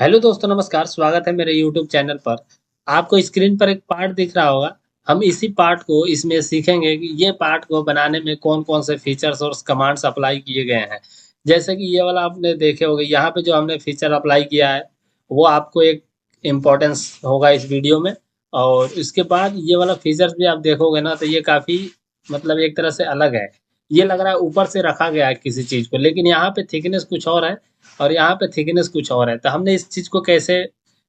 Hello दोस्तों, नमस्कार। स्वागत है मेरे यूट्यूब चैनल पर। आपको स्क्रीन पर एक पार्ट दिख रहा होगा। हम इसी पार्ट को इसमें सीखेंगे कि ये पार्ट को बनाने में कौन कौन से फीचर्स और कमांड्स अप्लाई किए गए हैं। जैसे कि ये वाला आपने देखे होंगे, यहाँ पे जो हमने फीचर अप्लाई किया है वो आपको एक इम्पोर्टेंस होगा इस वीडियो में। और इसके बाद ये वाला फीचर्स भी आप देखोगे ना, तो ये काफ़ी मतलब एक तरह से अलग है। ये लग रहा है ऊपर से रखा गया है किसी चीज़ को, लेकिन यहाँ पे थिकनेस कुछ और है और यहाँ पे थिकनेस कुछ और है। तो हमने इस चीज़ को कैसे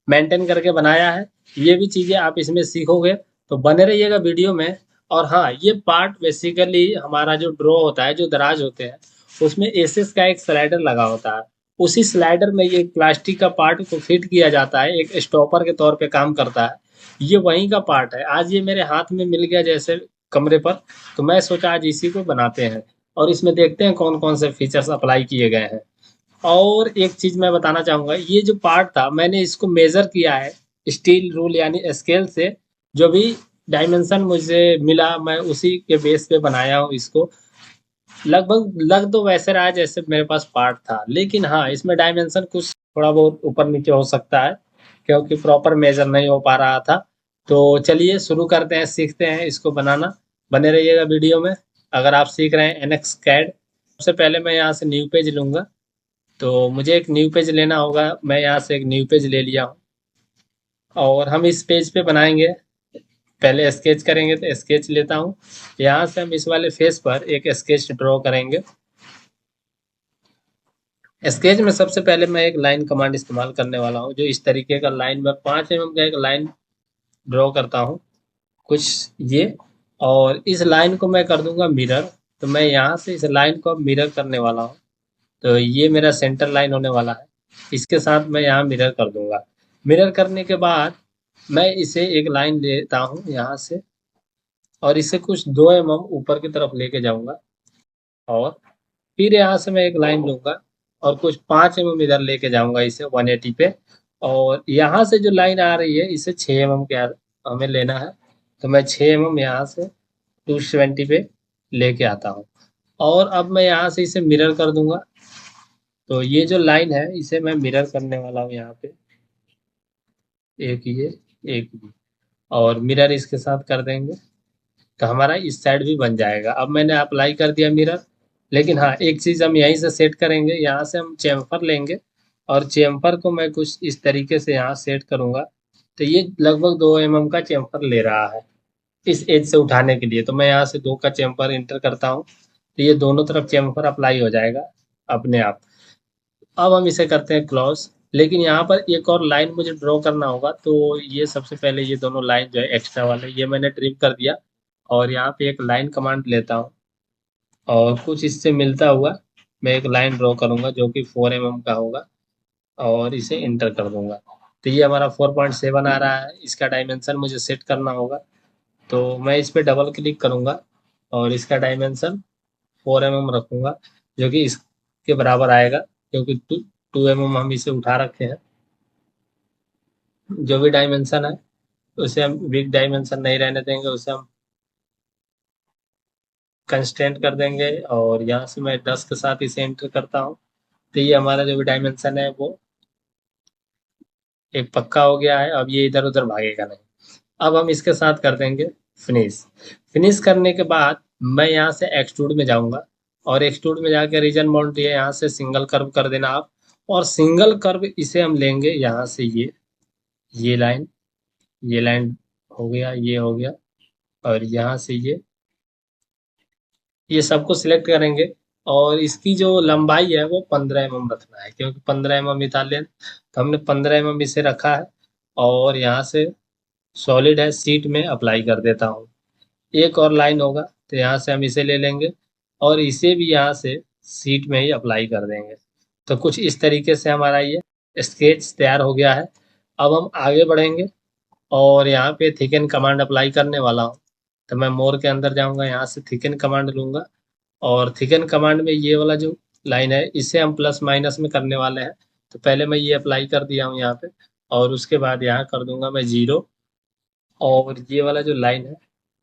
मेंटेन करके बनाया है, ये भी चीज़ें आप इसमें सीखोगे। तो बने रहिएगा वीडियो में। और हाँ, ये पार्ट बेसिकली हमारा जो ड्रॉ होता है, जो दराज होते हैं, उसमें एसएस का एक स्लाइडर लगा होता है। उसी स्लाइडर में ये प्लास्टिक का पार्ट को फिट किया जाता है, एक स्टॉपर के तौर पे काम करता है। ये वहीं का पार्ट है। आज ये मेरे हाथ में मिल गया जैसे कमरे पर, तो मैं सोचा आज इसी को बनाते हैं और इसमें देखते हैं कौन कौन से फीचर्स अप्लाई किए गए हैं। और एक चीज मैं बताना चाहूंगा, ये जो पार्ट था मैंने इसको मेजर किया है स्टील रूल यानी स्केल से। जो भी डायमेंशन मुझे मिला मैं उसी के बेस पे बनाया हूँ इसको। लगभग लग तो वैसे रहा है जैसे मेरे पास पार्ट था, लेकिन हाँ, इसमें डायमेंशन कुछ थोड़ा बहुत ऊपर नीचे हो सकता है क्योंकि प्रॉपर मेजर नहीं हो पा रहा था। तो चलिए शुरू करते हैं, सीखते हैं इसको बनाना। बने रहिएगा वीडियो में। अगर आप सीख रहे हैं एनएक्स कैड, सबसे पहले मैं यहाँ से न्यू पेज लूंगा। तो मुझे एक न्यू पेज लेना होगा। मैं यहाँ से एक न्यू पेज ले लिया हूँ और हम इस पेज पे बनाएंगे। पहले स्केच करेंगे तो स्केच लेता हूँ। यहाँ से हम इस वाले फेस पर एक स्केच ड्रॉ करेंगे। स्केच में सबसे पहले मैं एक लाइन कमांड इस्तेमाल करने वाला हूँ, जो इस तरीके का लाइन में 5 mm का एक लाइन ड्रॉ करता हूँ कुछ ये। और इस लाइन को मैं कर दूंगा मिरर। तो मैं यहाँ से इस लाइन को अब मिरर करने वाला हूँ। तो ये मेरा सेंटर लाइन होने वाला है। इसके साथ मैं यहाँ मिरर कर दूंगा। मिरर करने के बाद मैं इसे एक लाइन लेता हूँ यहाँ से और इसे कुछ 2 mm ऊपर की तरफ लेके जाऊंगा। और फिर यहाँ से मैं एक लाइन लूंगा और कुछ 5 mm इधर लेके जाऊंगा इसे 180 पे। और यहाँ से जो लाइन आ रही है इसे 6 mm के हमें लेना है। तो मैं 6 mm यहाँ से 270 पे लेके आता हूँ। और अब मैं यहाँ से इसे मिरर कर दूंगा। तो ये जो लाइन है इसे मैं मिरर करने वाला हूँ यहाँ पे। एक ये, एक भी। और मिरर इसके साथ कर देंगे तो हमारा इस साइड भी बन जाएगा। अब मैंने अप्लाई कर दिया मिरर। लेकिन हाँ, एक चीज़ हम यहीं से सेट करेंगे। यहाँ से हम चेम्फर लेंगे और चेम्फर को मैं कुछ इस तरीके से यहाँ सेट करूँगा। तो ये लगभग 2 mm का चेम्फर ले रहा है इस एज से उठाने के लिए। तो मैं यहाँ से 2 का चेम्फर इंटर करता हूँ। तो ये दोनों तरफ चेम्फर अप्लाई हो जाएगा अपने आप। अब हम इसे करते हैं क्लॉज। लेकिन यहाँ पर एक और लाइन मुझे ड्रॉ करना होगा। तो ये सबसे पहले ये दोनों लाइन जो है एक्स्ट्रा वाले, ये मैंने ट्रिम कर दिया। और यहाँ पे एक लाइन कमांड लेता हूँ और कुछ इससे मिलता हुआ मैं एक लाइन ड्रॉ करूंगा जो कि 4 mm का होगा और इसे इंटर कर दूंगा। तो ये हमारा 4.7 आ रहा है। इसका डायमेंशन मुझे सेट करना होगा। तो मैं इस पे डबल क्लिक करूंगा और इसका डायमेंशन 4 mm रखूंगा, जो कि इसके बराबर आएगा क्योंकि 2 mm हम इसे उठा रखे हैं। जो भी डायमेंशन है उसे हम बिग डायमेंशन नहीं रहने देंगे, उसे हम कंस्टेंट कर देंगे। और यहाँ से मैं 10 के साथ इसे एंटर करता हूँ। तो ये हमारा जो भी डायमेंशन है वो एक पक्का हो गया है। अब ये इधर उधर भागेगा नहीं। अब हम इसके साथ कर देंगे फिनिश। फिनिश करने के बाद मैं यहाँ से एक्सट्रूड में जाऊंगा और एक्सट्रूड में जाकर रीजन बाउंड दिए, यहाँ से सिंगल कर्व कर देना आप। और सिंगल कर्व इसे हम लेंगे यहाँ से ये लाइन, ये लाइन हो गया, ये हो गया। और यहाँ से ये सबको सिलेक्ट करेंगे। और इसकी जो लंबाई है वो 15 mm रखना है क्योंकि 15 mm था लेंथ। तो हमने 15 mm इसे रखा है। और यहाँ से सॉलिड है, सीट में अप्लाई कर देता हूँ। एक और लाइन होगा तो यहाँ से हम इसे ले लेंगे और इसे भी यहाँ से सीट में ही अप्लाई कर देंगे। तो कुछ इस तरीके से हमारा ये स्केच तैयार हो गया है। अब हम आगे बढ़ेंगे और यहाँ पे थिकन कमांड अप्लाई करने वाला हूँ। तो मैं मोर के अंदर जाऊँगा, यहाँ से थिकन कमांड लूँगा। और थिकन कमांड में ये वाला जो लाइन है इसे हम प्लस माइनस में करने वाले हैं। तो पहले मैं ये अप्लाई कर दिया हूँ यहाँ पे और उसके बाद यहाँ कर दूंगा मैं 0। और ये वाला जो लाइन है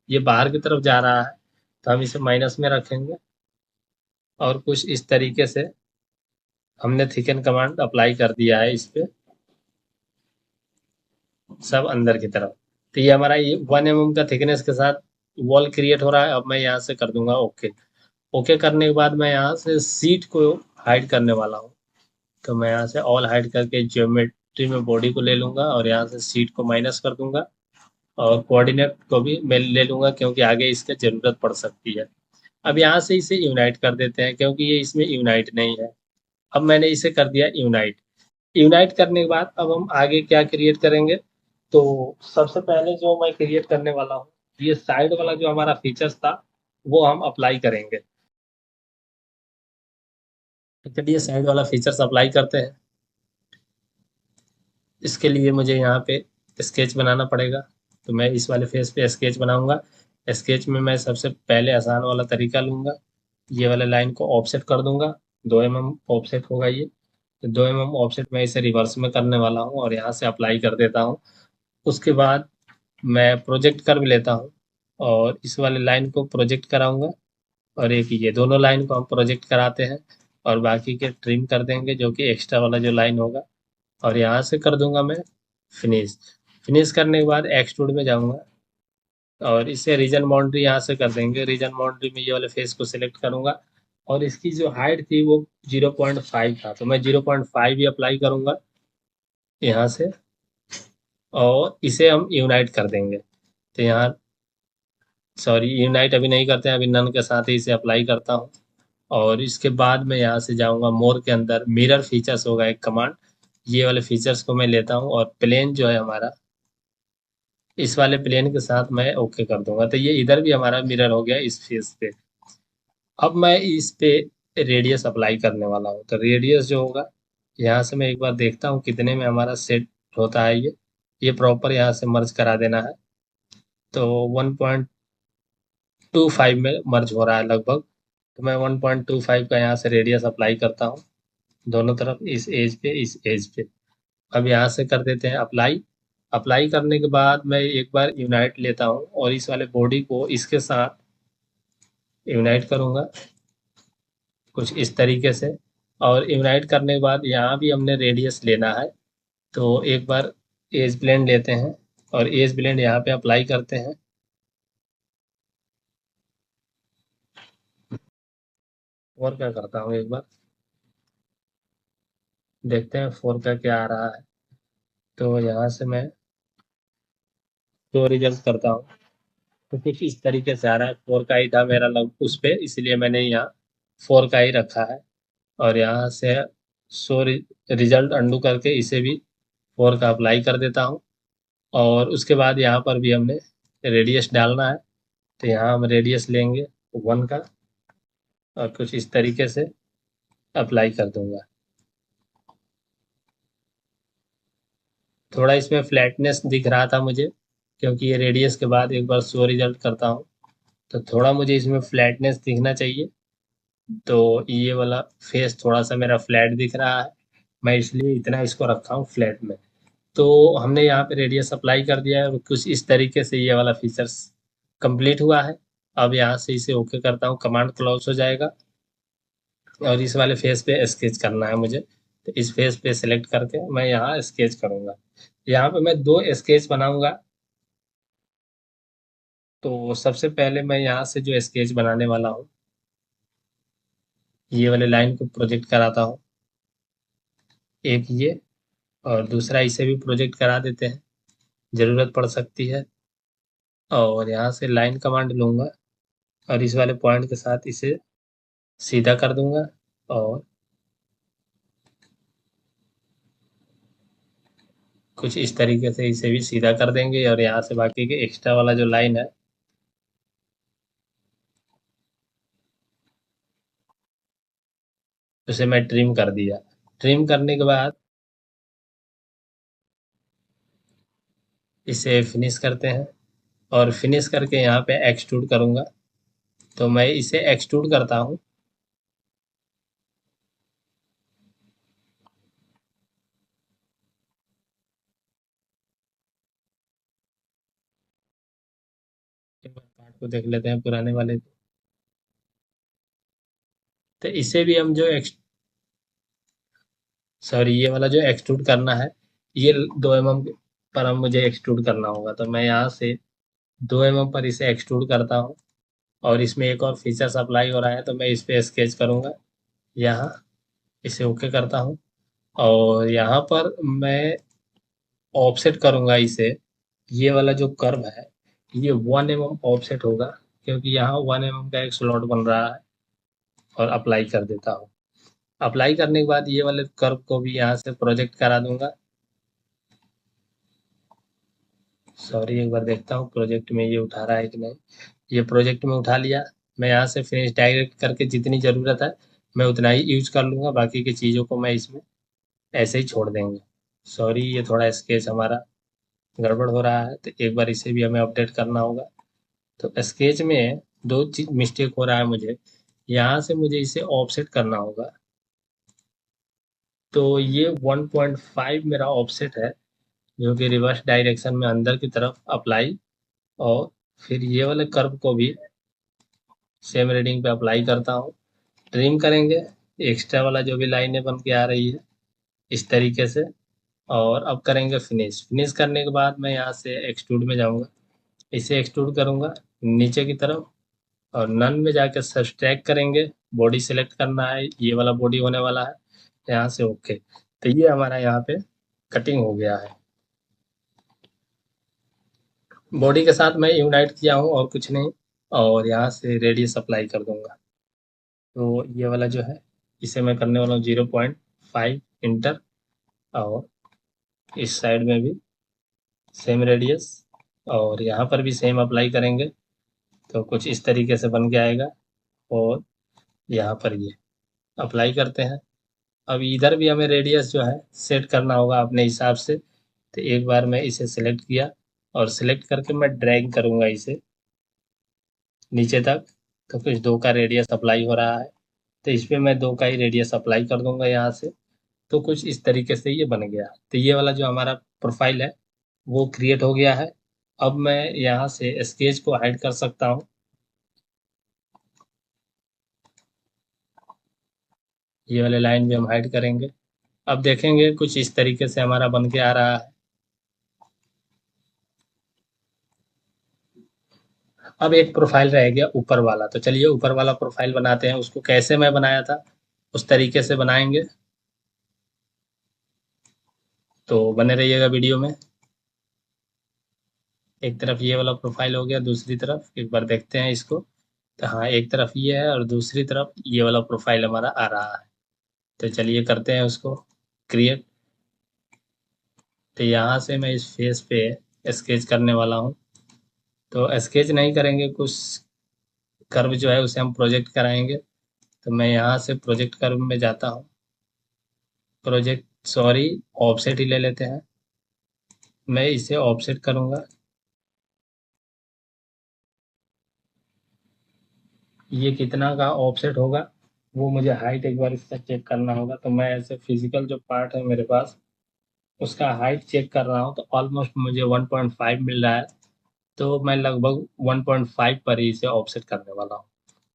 ये बाहर की तरफ जा रहा है, तो हम इसे माइनस में रखेंगे। और कुछ इस तरीके से हमने थिकन कमांड अप्लाई कर दिया है इस पे। सब अंदर की तरफ। तो ये हमारा ये 1 mm का थिकनेस के साथ वॉल क्रिएट हो रहा है। अब मैं यहाँ से कर दूंगा ओके। ओके करने के बाद मैं यहाँ से सीट को हाइड करने वाला हूँ। तो मैं यहाँ से ऑल हाइड करके ज्योमेट्री में बॉडी को ले लूंगा और यहाँ से सीट को माइनस कर दूंगा और कोऑर्डिनेट को भी मैं ले लूंगा क्योंकि आगे इसकी जरूरत पड़ सकती है। अब यहाँ से इसे यूनाइट कर देते हैं क्योंकि ये इसमें यूनाइट नहीं है। अब मैंने इसे कर दिया यूनाइट। यूनाइट करने के बाद अब हम आगे क्या क्रिएट करेंगे। तो सबसे पहले जो मैं क्रिएट करने वाला हूँ, ये साइड वाला जो हमारा फीचर्स था वो हम अप्लाई करेंगे। तो चलिए साइड वाला फीचर्स अप्लाई करते हैं। इसके लिए मुझे यहाँ पे स्केच बनाना पड़ेगा। तो मैं इस वाले फेस पे स्केच बनाऊंगा। स्केच में मैं सबसे पहले आसान वाला तरीका लूंगा। ये वाले लाइन को ऑफसेट कर दूंगा। 2 mm ऑफसेट होगा ये। तो 2 mm ऑफसेट मैं इसे रिवर्स में करने वाला हूँ और यहाँ से अप्लाई कर देता हूँ। उसके बाद मैं प्रोजेक्ट कर भी लेता हूँ और इस वाले लाइन को प्रोजेक्ट कराऊंगा और एक ये दोनों लाइन को हम प्रोजेक्ट कराते हैं और बाकी के ट्रिम कर देंगे जो कि एक्स्ट्रा वाला जो लाइन होगा। और यहाँ से कर दूंगा मैं फिनिश। फिनिश करने के बाद एक्सट्रूड में जाऊंगा और इसे रीजन बाउंड्री यहाँ से कर देंगे। रीजन बाउंड्री में ये वाले फेस को सिलेक्ट करूंगा और इसकी जो हाइट थी वो 0.5 था तो मैं 0.5 ही अप्लाई करूंगा यहाँ से। और इसे हम यूनाइट कर देंगे। तो यहाँ सॉरी यूनाइट अभी नहीं करते हैं, अभी नन के साथ ही इसे अप्लाई करता हूँ। और इसके बाद मैं यहाँ से जाऊँगा मोर के अंदर मिरर फीचर्स होगा एक कमांड। ये वाले फीचर्स को मैं लेता हूँ और प्लेन जो है हमारा इस वाले प्लेन के साथ मैं ओके कर दूंगा। तो ये इधर भी हमारा मिरर हो गया इस फेस पे। अब मैं इस पे रेडियस अप्लाई करने वाला हूँ। तो रेडियस जो होगा यहाँ से मैं एक बार देखता हूँ कितने में हमारा सेट होता है ये प्रॉपर यहाँ से मर्ज करा देना है। तो 1.25 में मर्ज हो रहा है लगभग। तो मैं 1.25 का यहाँ से रेडियस अप्लाई करता हूँ दोनों तरफ, इस एज पे इस एज पे। अब यहाँ से कर देते हैं अप्लाई। अप्लाई करने के बाद मैं एक बार यूनाइट लेता हूँ और इस वाले बॉडी को इसके साथ यूनाइट करूँगा कुछ इस तरीके से। और यूनाइट करने के बाद यहाँ भी हमने रेडियस लेना है। तो एक बार एज ब्लेंड लेते हैं और एज ब्लेंड यहाँ पे अप्लाई करते हैं। और क्या करता हूँ एक बार देखते हैं फोर का क्या आ रहा है। तो यहाँ से मैं शो रिजल्ट करता हूँ। तो कुछ इस तरीके से आ रहा है। फोर का ही था मेरा लग उस पे, इसलिए मैंने यहाँ फोर का ही रखा है। और यहाँ से शो रिजल्ट अंडू करके इसे भी फोर का अप्लाई कर देता हूँ। और उसके बाद यहाँ पर भी हमने रेडियस डालना है। तो यहाँ हम रेडियस लेंगे 1 का और कुछ इस तरीके से अप्लाई कर दूंगा। थोड़ा इसमें फ्लैटनेस दिख रहा था मुझे क्योंकि ये रेडियस के बाद एक बार शो रिजल्ट करता हूँ। तो थोड़ा मुझे इसमें फ्लैटनेस दिखना चाहिए। तो ये वाला फेस थोड़ा सा मेरा फ्लैट दिख रहा है। मैं इसलिए इतना इसको रखा हूँ फ्लैट में। तो हमने यहाँ पे रेडियस अप्लाई कर दिया है और कुछ इस तरीके से ये वाला फीचर्स कंप्लीट हुआ है। अब यहाँ से इसे ओके करता हूँ, कमांड क्लोज हो जाएगा और इस वाले फेस पे स्केच करना है मुझे। तो इस फेस पे सिलेक्ट करके मैं यहाँ स्केच करूंगा। यहाँ पे मैं 2 स्केच बनाऊंगा। तो सबसे पहले मैं यहाँ से जो स्केच बनाने वाला हूँ ये वाले लाइन को प्रोजेक्ट कराता हूँ एक ये, और दूसरा इसे भी प्रोजेक्ट करा देते हैं, जरूरत पड़ सकती है। और यहाँ से लाइन कमांड लूंगा और इस वाले पॉइंट के साथ इसे सीधा कर दूंगा और कुछ इस तरीके से इसे भी सीधा कर देंगे। और यहाँ से बाकी के एक्स्ट्रा वाला जो लाइन है उसे मैं ट्रिम कर दिया। ट्रिम करने के बाद इसे फिनिश करते हैं और फिनिश करके यहाँ पे एक्सट्रूड करूंगा। तो मैं इसे एक्सट्रूड करता हूँ। एक बार पार्ट को देख लेते हैं पुराने वाले को। तो इसे भी हम जो सॉरी ये वाला जो एक्सट्रूड करना है ये 2 mm पर अब मुझे एक्सट्रूड करना होगा, तो मैं यहाँ से 2 mm पर इसे एक्सट्रूड करता हूँ। और इसमें एक और फीचर्स अप्लाई हो रहा है, तो मैं इस पे स्केच करूँगा यहाँ, इसे ओके करता हूँ। और यहाँ पर मैं ऑफसेट करूँगा इसे, ये वाला जो कर्व है ये 1 mm ऑफसेट होगा, क्योंकि यहाँ 1 mm का एक स्लॉट बन रहा है। और अप्लाई कर देता हूँ। अप्लाई करने के बाद ये वाले कर्व को भी यहाँ से प्रोजेक्ट करा दूंगा। सॉरी, एक बार देखता हूँ प्रोजेक्ट में ये उठा रहा है कि नहीं। ये प्रोजेक्ट में उठा लिया। मैं यहाँ से फिनिश डायरेक्ट करके जितनी ज़रूरत है मैं उतना ही यूज कर लूँगा, बाकी की चीज़ों को मैं इसमें ऐसे ही छोड़ देंगे। सॉरी, ये थोड़ा स्केच हमारा गड़बड़ हो रहा है, तो एक बार इसे भी हमें अपडेट करना होगा। तो स्केच में दो चीज मिस्टेक हो रहा है मुझे। यहाँ से मुझे इसे ऑफसेट करना होगा, तो ये 1.5 मेरा ऑफसेट है, जो कि रिवर्स डायरेक्शन में अंदर की तरफ अप्लाई। और फिर ये वाले कर्व को भी सेम रीडिंग पे अप्लाई करता हूँ। ट्रिम करेंगे एक्स्ट्रा वाला जो भी लाइनें बन के आ रही है इस तरीके से। और अब करेंगे फिनिश। फिनिश करने के बाद मैं यहाँ से एक्सट्रूड में जाऊँगा, इसे एक्सट्रूड करूँगा नीचे की तरफ। और नन में जाकर सब्सट्रैक्ट करेंगे, बॉडी सेलेक्ट करना है, ये वाला बॉडी होने वाला है, यहाँ से ओके। तो ये हमारा यहाँ पे कटिंग हो गया है। बॉडी के साथ मैं यूनाइट किया हूँ और कुछ नहीं। और यहाँ से रेडियस अप्लाई कर दूंगा। तो ये वाला जो है इसे मैं करने वाला हूँ 0.5 इंटर। और इस साइड में भी सेम रेडियस, और यहाँ पर भी सेम अप्लाई करेंगे, तो कुछ इस तरीके से बन के आएगा। और यहाँ पर ये अप्लाई करते हैं। अब इधर भी हमें रेडियस जो है सेट करना होगा अपने हिसाब से। तो एक बार मैं इसे सिलेक्ट किया और सिलेक्ट करके मैं ड्रैग करूंगा इसे नीचे तक। तो कुछ 2 का रेडियस अप्लाई हो रहा है, तो इस पे मैं 2 का ही रेडियस अप्लाई कर दूंगा यहाँ से। तो कुछ इस तरीके से ये बन गया। तो ये वाला जो हमारा प्रोफाइल है वो क्रिएट हो गया है। अब मैं यहाँ से स्केच को हाइड कर सकता हूँ। ये वाले लाइन भी हम हाइड करेंगे। अब देखेंगे कुछ इस तरीके से हमारा बन के आ रहा है। अब एक प्रोफाइल रह गया ऊपर वाला, तो चलिए ऊपर वाला प्रोफाइल बनाते हैं। उसको कैसे मैं बनाया था उस तरीके से बनाएंगे। तो बने रहिएगा वीडियो में। एक तरफ ये वाला प्रोफाइल हो गया, दूसरी तरफ एक बार देखते हैं इसको। तो हाँ, एक तरफ ये है और दूसरी तरफ ये वाला प्रोफाइल हमारा आ रहा है। तो चलिए करते हैं उसको क्रिएट। तो यहाँ से मैं इस फेस पे स्केच करने वाला हूँ। तो स्केच नहीं करेंगे, कुछ कर्व जो है उसे हम प्रोजेक्ट कराएंगे। तो मैं यहाँ से प्रोजेक्ट कर्व में जाता हूँ। प्रोजेक्ट, सॉरी, ऑफसेट ही ले लेते हैं। मैं इसे ऑफसेट करूँगा। ये कितना का ऑफसेट होगा वो मुझे हाइट एक बार इसका चेक करना होगा। तो मैं ऐसे फिजिकल जो पार्ट है मेरे पास उसका हाइट चेक कर रहा हूँ, तो ऑलमोस्ट मुझे 1.5 मिल रहा है। तो मैं लगभग 1.5 पर ही इसे ऑफसेट करने वाला हूँ।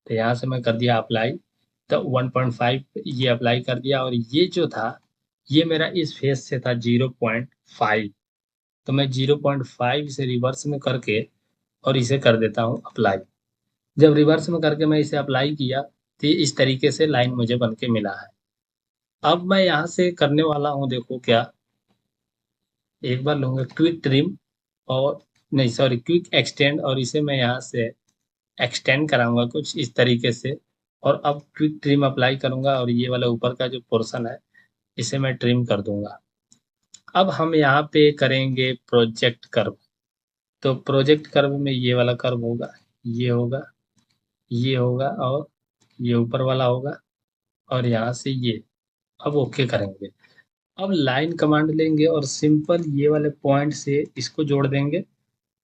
तो यहाँ से मैं कर दिया अप्लाई। तो 1.5 ये अप्लाई कर दिया, और ये जो था ये मेरा इस फेस से था 0.5। तो मैं 0.5 से रिवर्स में करके और इसे कर देता हूँ अप्लाई। जब रिवर्स में करके मैं इसे अप्लाई किया तो इस तरीके से लाइन मुझे बन के मिला है। अब मैं यहाँ से करने वाला हूँ, देखो क्या, एक बार लूंगा क्विक ट्रिम, और नहीं सॉरी क्विक एक्सटेंड, और इसे मैं यहाँ से एक्सटेंड कराऊंगा कुछ इस तरीके से। और अब क्विक ट्रिम अप्लाई करूंगा और ये वाला ऊपर का जो पोर्शन है इसे मैं ट्रिम कर दूंगा। अब हम यहाँ पे करेंगे प्रोजेक्ट कर्व। तो प्रोजेक्ट कर्व में ये वाला कर्व होगा, ये होगा, ये होगा, और ये ऊपर वाला होगा, और यहाँ से ये। अब ओके करेंगे। अब लाइन कमांड लेंगे और सिंपल ये वाले पॉइंट से इसको जोड़ देंगे,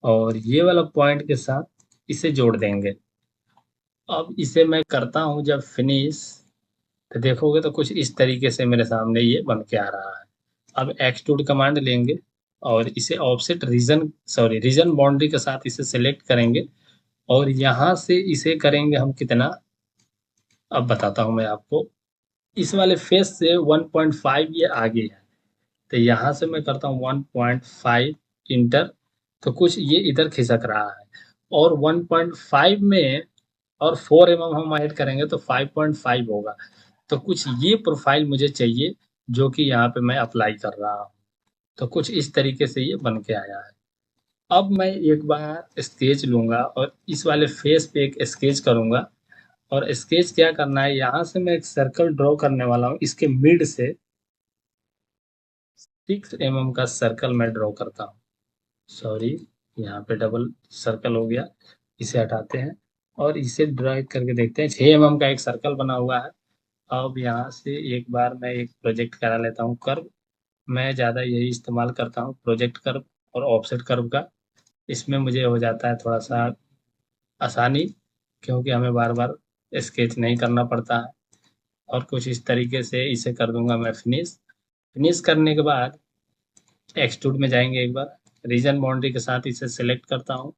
और ये वाला पॉइंट के साथ इसे जोड़ देंगे। अब इसे मैं करता हूँ जब फिनिश, तो देखोगे तो कुछ इस तरीके से मेरे सामने ये बन के आ रहा है। अब एक्सट्रूड कमांड लेंगे और इसे offset region, sorry region boundary के साथ इसे सेलेक्ट करेंगे। और यहाँ से इसे करेंगे हम कितना, अब बताता हूँ मैं आपको। इस वाले फेस से 1.5 ये आगे है, तो यहाँ से मैं करता हूँ 1.5 इंटर, तो कुछ ये इधर खिसक रहा है। और 1.5 में और 4 mm हम ऐड करेंगे तो 5.5 होगा। तो कुछ ये प्रोफाइल मुझे चाहिए जो कि यहाँ पे मैं अप्लाई कर रहा हूँ। तो कुछ इस तरीके से ये बन के आया है। अब मैं एक बार स्केच लूंगा और इस वाले फेस पे एक स्केच करूंगा। और स्केच क्या करना है, यहाँ से मैं एक सर्कल ड्रॉ करने वाला हूँ। इसके मिड से 6 mm का सर्कल मैं ड्रॉ करता हूँ। सॉरी, यहाँ पे डबल सर्कल हो गया, इसे हटाते हैं और इसे ड्रॉ करके देखते हैं। 6 mm का एक सर्कल बना हुआ है। अब यहाँ से एक बार मैं एक प्रोजेक्ट करा लेता हूँ कर्व। मैं ज़्यादा यही इस्तेमाल करता हूँ, प्रोजेक्ट कर्व और ऑफसेट कर्व का। इसमें मुझे हो जाता है थोड़ा सा आसानी, क्योंकि हमें बार बार स्केच नहीं करना पड़ता है। और कुछ इस तरीके से इसे कर दूंगा मैं फिनिश। फिनिश करने के बाद एक्सट्रूड में जाएंगे, एक बार रीजन बाउंड्री के साथ इसे सिलेक्ट करता हूँ।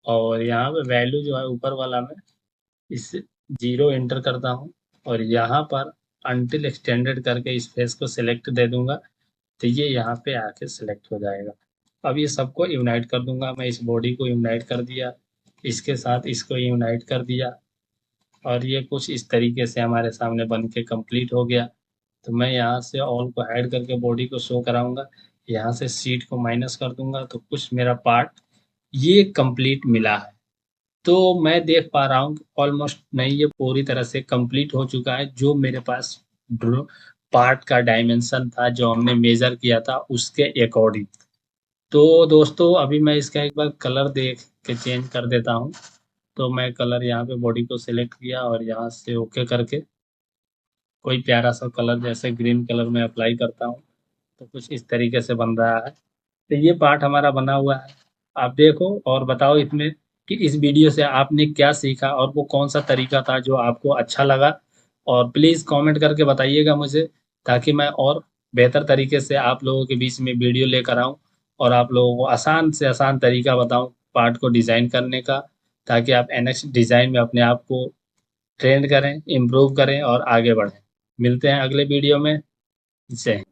और यहाँ पे वैल्यू जो है ऊपर वाला में इस 0 एंटर करता हूँ। और यहाँ पर अनटिल एक्सटेंडेड करके इस फेस को सिलेक्ट दे दूंगा, तो ये यहाँ पे आके सिलेक्ट हो जाएगा। अब ये सबको यूनाइट कर दूंगा मैं। इस बॉडी को यूनाइट कर दिया, इसके साथ इसको यूनाइट कर दिया, और ये कुछ इस तरीके से हमारे सामने बन के कंप्लीट हो गया। तो मैं यहाँ से ऑल को ऐड करके बॉडी को शो कराऊंगा। यहाँ से सीट को माइनस कर दूंगा, तो कुछ मेरा पार्ट ये कंप्लीट मिला है। तो मैं देख पा रहा हूँ कि ऑलमोस्ट नहीं, ये पूरी तरह से कंप्लीट हो चुका है। जो मेरे पास पार्ट का डायमेंशन था, जो हमने मेजर किया था, उसके अकॉर्डिंग। तो दोस्तों अभी मैं इसका एक बार कलर देख के चेंज कर देता हूँ। तो मैं कलर यहाँ पे बॉडी को सिलेक्ट किया और यहाँ से ओके करके कोई प्यारा सा कलर जैसे ग्रीन कलर में अप्लाई करता हूँ। तो कुछ इस तरीके से बन रहा है। तो ये पार्ट हमारा बना हुआ है। आप देखो और बताओ इसमें कि इस वीडियो से आपने क्या सीखा और वो कौन सा तरीका था जो आपको अच्छा लगा। और प्लीज़ कमेंट करके बताइएगा मुझे, ताकि मैं और बेहतर तरीके से आप लोगों के बीच में वीडियो लेकर आऊँ और आप लोगों को आसान से आसान तरीका बताऊँ पार्ट को डिज़ाइन करने का, ताकि आप एनएक्स डिज़ाइन में अपने आप को ट्रेंड करें, इम्प्रूव करें और आगे बढ़ें। मिलते हैं अगले वीडियो में। जय हिंद।